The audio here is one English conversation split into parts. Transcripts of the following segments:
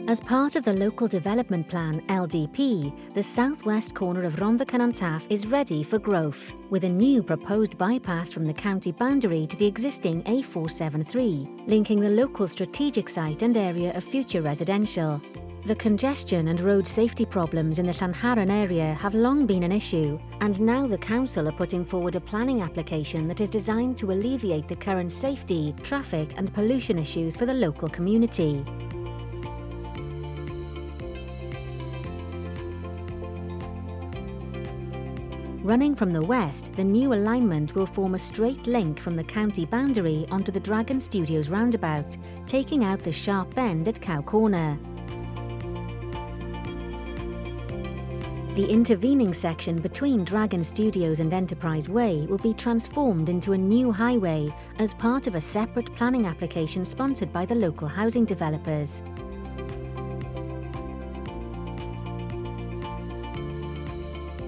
As part of the Local Development Plan (LDP), the southwest corner of Rhondda Cynon Taf is ready for growth, with a new proposed bypass from the county boundary to the existing A473, linking the local strategic site and area of future residential. The congestion and road safety problems in the Llanharan area have long been an issue, and now the council are putting forward a planning application that is designed to alleviate the current safety, traffic and pollution issues for the local community. Running from the west, the new alignment will form a straight link from the county boundary onto the Dragon Studios roundabout, taking out the sharp bend at Cow Corner. The intervening section between Dragon Studios and Enterprise Way will be transformed into a new highway as part of a separate planning application sponsored by the local housing developers.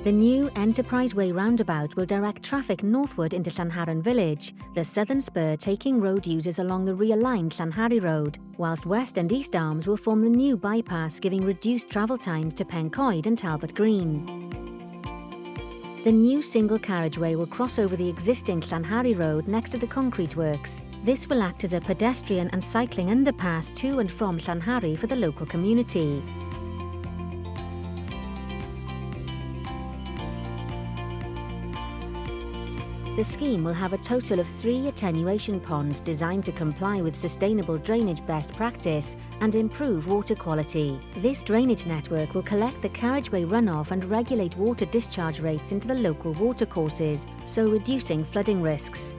The new Enterprise Way roundabout will direct traffic northward into Llanharan village, the southern spur taking road users along the realigned Llanhari Road, whilst west and east arms will form the new bypass, giving reduced travel times to Pencoed and Talbot Green. The new single carriageway will cross over the existing Llanhari Road next to the concrete works. This will act as a pedestrian and cycling underpass to and from Llanhari for the local community. The scheme will have a total of 3 attenuation ponds designed to comply with sustainable drainage best practice and improve water quality. This drainage network will collect the carriageway runoff and regulate water discharge rates into the local watercourses, so reducing flooding risks.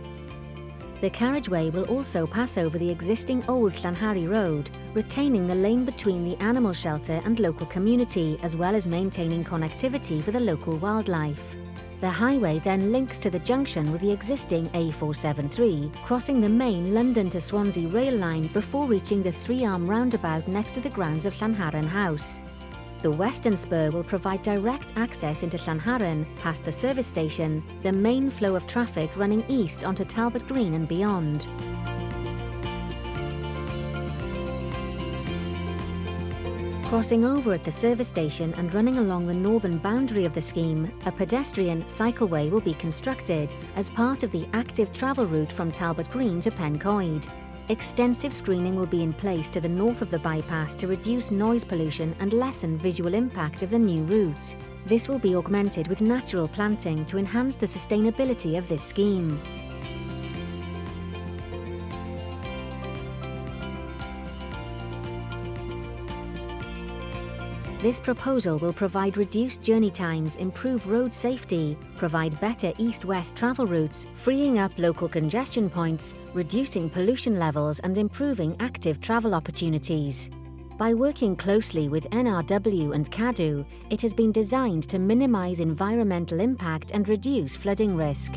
The carriageway will also pass over the existing old Llanhari Road, retaining the lane between the animal shelter and local community, as well as maintaining connectivity for the local wildlife. The highway then links to the junction with the existing A473, crossing the main London to Swansea rail line before reaching the 3-arm roundabout next to the grounds of Llanharan House. The western spur will provide direct access into Llanharan, past the service station, the main flow of traffic running east onto Talbot Green and beyond. Crossing over at the service station and running along the northern boundary of the scheme, a pedestrian cycleway will be constructed as part of the active travel route from Talbot Green to Pencoed. Extensive screening will be in place to the north of the bypass to reduce noise pollution and lessen visual impact of the new route. This will be augmented with natural planting to enhance the sustainability of this scheme. This proposal will provide reduced journey times, improve road safety, provide better east-west travel routes, freeing up local congestion points, reducing pollution levels and improving active travel opportunities. By working closely with NRW and CADU, it has been designed to minimise environmental impact and reduce flooding risk.